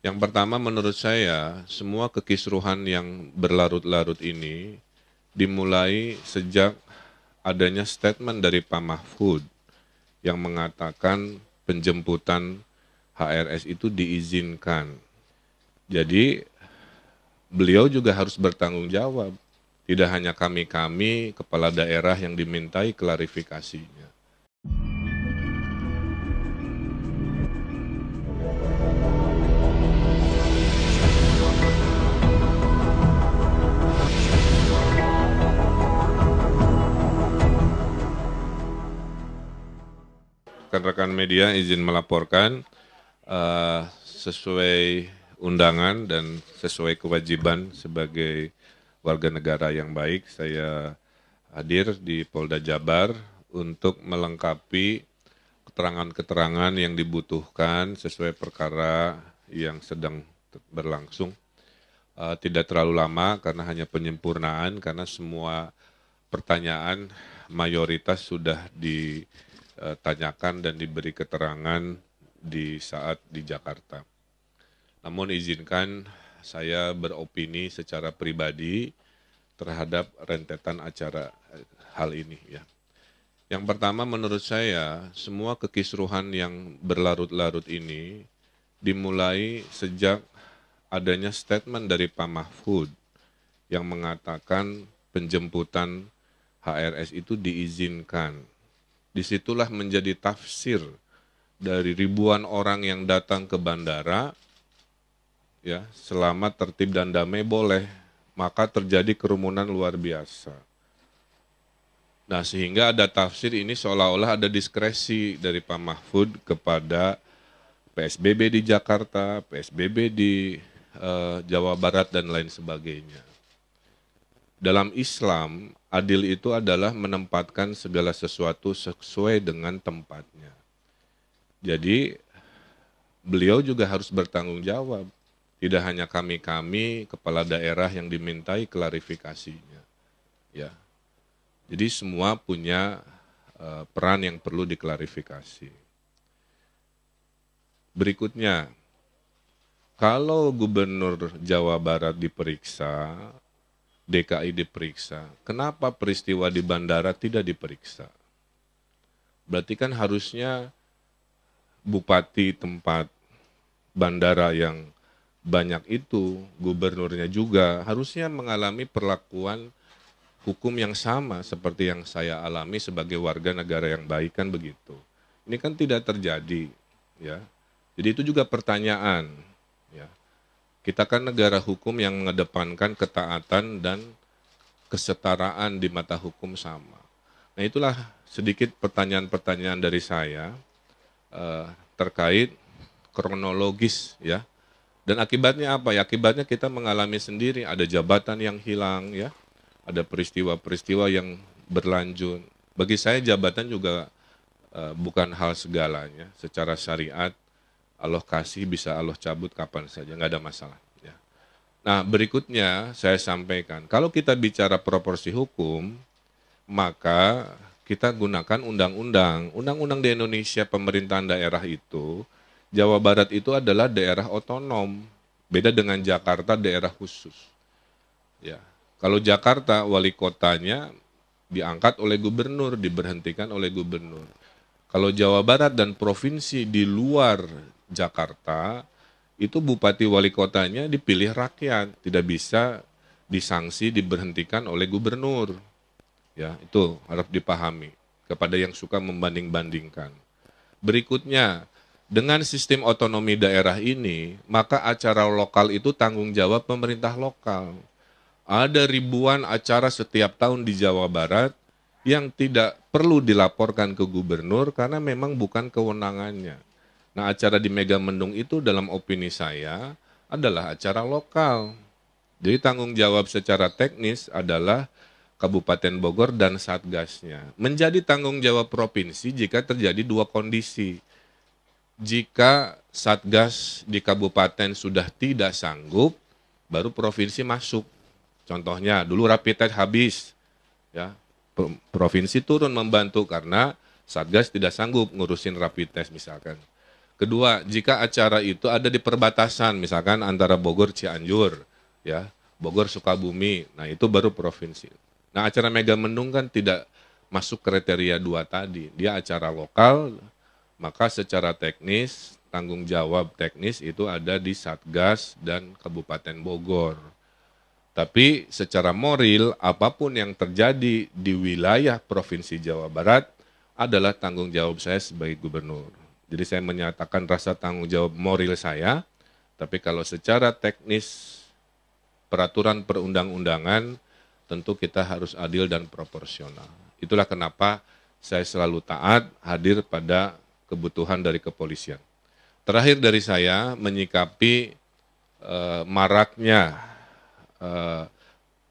Yang pertama menurut saya, semua kekisruhan yang berlarut-larut ini dimulai sejak adanya statement dari Pak Mahfud yang mengatakan penjemputan HRS itu diizinkan. Jadi beliau juga harus bertanggung jawab. Tidak hanya kami-kami, kepala daerah yang dimintai klarifikasinya. Rekan-rekan media izin melaporkan sesuai undangan dan sesuai kewajiban sebagai warga negara yang baik, saya hadir di Polda Jabar untuk melengkapi keterangan-keterangan yang dibutuhkan sesuai perkara yang sedang berlangsung. Tidak terlalu lama karena hanya penyempurnaan, karena semua pertanyaan mayoritas sudah ditanyakan dan diberi keterangan di saat di Jakarta. Namun izinkan saya beropini secara pribadi terhadap rentetan acara hal ini ya. Yang pertama menurut saya, semua kekisruhan yang berlarut-larut ini dimulai sejak adanya statement dari Pak Mahfud yang mengatakan penjemputan HRS itu diizinkan. Disitulah menjadi tafsir dari ribuan orang yang datang ke bandara, ya, selama tertib dan damai boleh, maka terjadi kerumunan luar biasa. Nah, sehingga ada tafsir ini seolah-olah ada diskresi dari Pak Mahfud kepada PSBB di Jakarta, PSBB di Jawa Barat, dan lain sebagainya. Dalam Islam, adil itu adalah menempatkan segala sesuatu sesuai dengan tempatnya. Jadi, beliau juga harus bertanggung jawab. Tidak hanya kami-kami, kepala daerah yang dimintai klarifikasinya. Ya. Jadi semua punya peran yang perlu diklarifikasi. Berikutnya, kalau Gubernur Jawa Barat diperiksa, DKI diperiksa, kenapa peristiwa di bandara tidak diperiksa? Berarti kan harusnya bupati tempat bandara yang banyak itu, gubernurnya juga, harusnya mengalami perlakuan hukum yang sama seperti yang saya alami sebagai warga negara yang baik, kan begitu. Ini kan tidak terjadi, ya. Jadi itu juga pertanyaan, ya. Kita kan negara hukum yang mengedepankan ketaatan dan kesetaraan di mata hukum sama. Nah, itulah sedikit pertanyaan-pertanyaan dari saya terkait kronologis, ya. Dan akibatnya apa ya? Akibatnya kita mengalami sendiri, ada jabatan yang hilang, ya. Ada peristiwa-peristiwa yang berlanjut. Bagi saya jabatan juga bukan hal segalanya. Secara syariat, Allah kasih bisa Allah cabut kapan saja, nggak ada masalah. Ya. Nah, berikutnya saya sampaikan, kalau kita bicara proporsi hukum, maka kita gunakan undang-undang. Undang-undang di Indonesia pemerintahan daerah itu, Jawa Barat itu adalah daerah otonom, beda dengan Jakarta daerah khusus. Ya. Kalau Jakarta wali kotanya diangkat oleh gubernur, diberhentikan oleh gubernur. Kalau Jawa Barat dan provinsi di luar Jakarta, itu bupati wali kotanya dipilih rakyat, tidak bisa disanksi, diberhentikan oleh gubernur. Ya, itu harus dipahami kepada yang suka membanding-bandingkan. Berikutnya, dengan sistem otonomi daerah ini, maka acara lokal itu tanggung jawab pemerintah lokal. Ada ribuan acara setiap tahun di Jawa Barat yang tidak perlu dilaporkan ke gubernur karena memang bukan kewenangannya. Nah, acara di Megamendung itu dalam opini saya adalah acara lokal. Jadi tanggung jawab secara teknis adalah Kabupaten Bogor dan Satgasnya. Menjadi tanggung jawab provinsi jika terjadi dua kondisi. Jika Satgas di kabupaten sudah tidak sanggup, baru provinsi masuk. Contohnya, dulu rapid test habis, ya, provinsi turun membantu karena Satgas tidak sanggup ngurusin rapid test misalkan. Kedua, jika acara itu ada di perbatasan, misalkan antara Bogor Cianjur, ya, Bogor Sukabumi, nah itu baru provinsi. Nah acara Megamendung kan tidak masuk kriteria dua tadi, dia acara lokal, maka secara teknis, tanggung jawab teknis itu ada di Satgas dan Kabupaten Bogor. Tapi secara moral, apapun yang terjadi di wilayah Provinsi Jawa Barat adalah tanggung jawab saya sebagai gubernur. Jadi saya menyatakan rasa tanggung jawab moral saya, tapi kalau secara teknis peraturan perundang-undangan, tentu kita harus adil dan proporsional. Itulah kenapa saya selalu taat hadir pada kebutuhan dari kepolisian. Terakhir dari saya menyikapi maraknya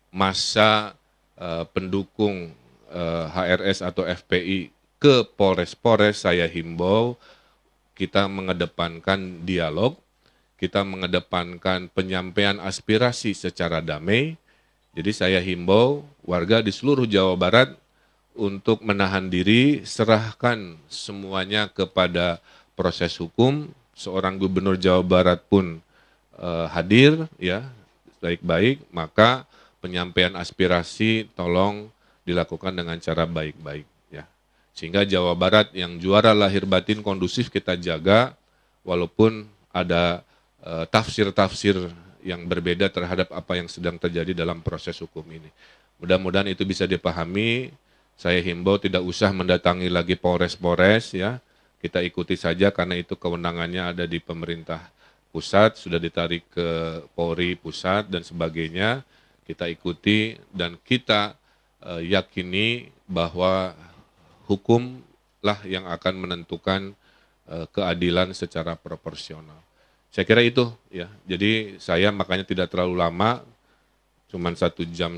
masa pendukung HRS atau FPI ke Polres-Polres, saya himbau kita mengedepankan dialog, kita mengedepankan penyampaian aspirasi secara damai. Jadi saya himbau warga di seluruh Jawa Barat untuk menahan diri, serahkan semuanya kepada proses hukum. Seorang gubernur Jawa Barat pun hadir, ya, baik-baik, maka penyampaian aspirasi tolong dilakukan dengan cara baik-baik, ya. Sehingga Jawa Barat yang juara lahir batin kondusif kita jaga, walaupun ada tafsir-tafsir yang berbeda terhadap apa yang sedang terjadi dalam proses hukum ini. Mudah-mudahan itu bisa dipahami. Saya himbau tidak usah mendatangi lagi Polres-Polres, ya. Kita ikuti saja karena itu kewenangannya ada di pemerintah pusat, sudah ditarik ke Polri pusat dan sebagainya. Kita ikuti dan kita yakini bahwa hukumlah yang akan menentukan keadilan secara proporsional. Saya kira itu, ya. Jadi saya makanya tidak terlalu lama, cuma 1,5 jam,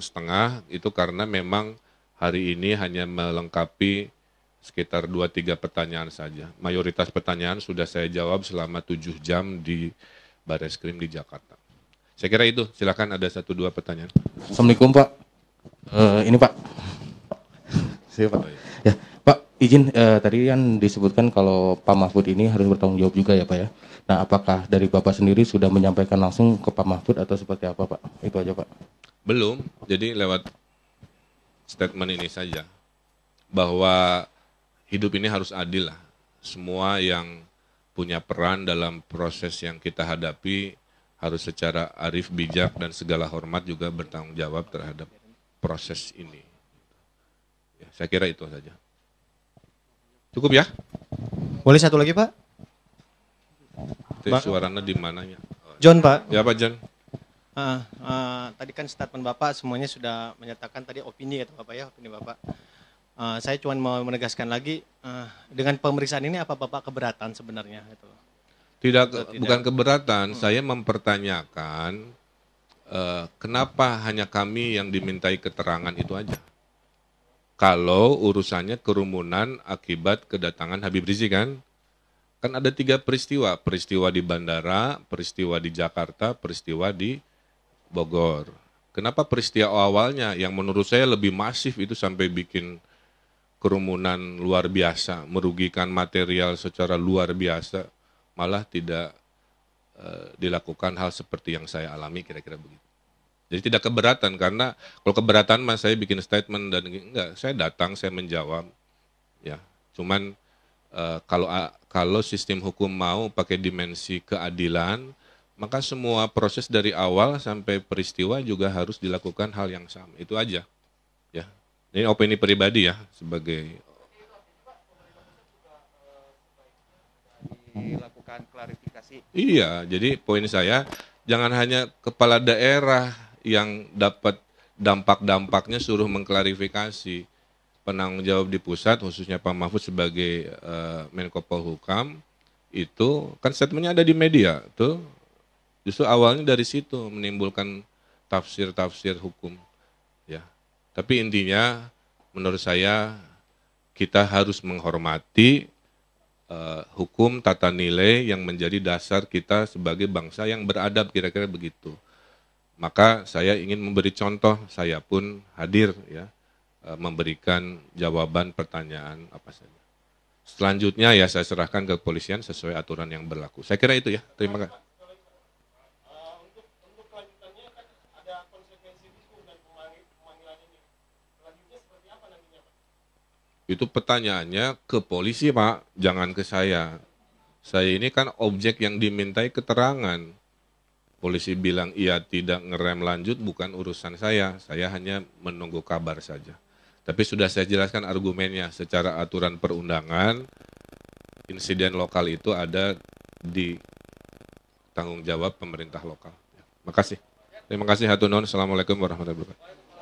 itu karena memang hari ini hanya melengkapi sekitar 2-3 pertanyaan saja. Mayoritas pertanyaan sudah saya jawab selama 7 jam di Bareskrim di Jakarta. Saya kira itu, silakan ada 1-2 pertanyaan. Assalamualaikum Pak. Ini Pak. Saya Pak. Ya, Pak, izin tadi kan disebutkan kalau Pak Mahfud ini harus bertanggung jawab juga ya Pak ya. Nah, apakah dari Bapak sendiri sudah menyampaikan langsung ke Pak Mahfud atau seperti apa Pak? Itu aja Pak. Belum, jadi lewat statement ini saja, bahwa hidup ini harus adil lah. Semua yang punya peran dalam proses yang kita hadapi harus secara arif, bijak, dan segala hormat juga bertanggung jawab terhadap proses ini. Ya, saya kira itu saja. Cukup ya? Boleh satu lagi Pak? Suaranya di mananya? John Pak. Ya Pak John. Tadi kan statement Bapak semuanya sudah menyatakan tadi opini kata Bapak ya, opini Bapak. Saya cuma mau menegaskan lagi, dengan pemeriksaan ini apa Bapak keberatan sebenarnya? Gitu. Tidak, bukan keberatan, saya mempertanyakan kenapa hanya kami yang dimintai keterangan itu aja. Kalau urusannya kerumunan akibat kedatangan Habib Rizik kan ada 3 peristiwa, peristiwa di bandara, peristiwa di Jakarta, peristiwa di Bogor. Kenapa peristiwa awalnya yang menurut saya lebih masif itu sampai bikin kerumunan luar biasa, merugikan material secara luar biasa, malah tidak dilakukan hal seperti yang saya alami, kira-kira begitu. Jadi tidak keberatan, karena kalau keberatan mas saya bikin statement dan enggak, saya datang, saya menjawab, ya. Cuman kalau sistem hukum mau pakai dimensi keadilan, maka semua proses dari awal sampai peristiwa juga harus dilakukan hal yang sama. Itu aja, ya. Ini opini pribadi ya, sebagai Dilakukan klarifikasi. Iya, jadi poin saya jangan hanya kepala daerah yang dapat dampak-dampaknya suruh mengklarifikasi. Penanggung jawab di pusat, khususnya Pak Mahfud sebagai Menko Polhukam, itu kan statementnya ada di media, tuh. Justru awalnya dari situ menimbulkan tafsir-tafsir hukum, ya. Tapi intinya, menurut saya kita harus menghormati hukum tata nilai yang menjadi dasar kita sebagai bangsa yang beradab, kira-kira begitu. Maka saya ingin memberi contoh, saya pun hadir, ya, memberikan jawaban pertanyaan apa saja. Selanjutnya ya saya serahkan ke kepolisian sesuai aturan yang berlaku. Saya kira itu ya. Terima kasih. Itu pertanyaannya ke polisi, Pak, jangan ke saya. Saya ini kan objek yang dimintai keterangan. Polisi bilang iya tidak ngerem lanjut bukan urusan saya hanya menunggu kabar saja. Tapi sudah saya jelaskan argumennya, secara aturan perundangan, insiden lokal itu ada di tanggung jawab pemerintah lokal. Makasih. Terima kasih, hatur nuhun. Assalamualaikum warahmatullahi wabarakatuh.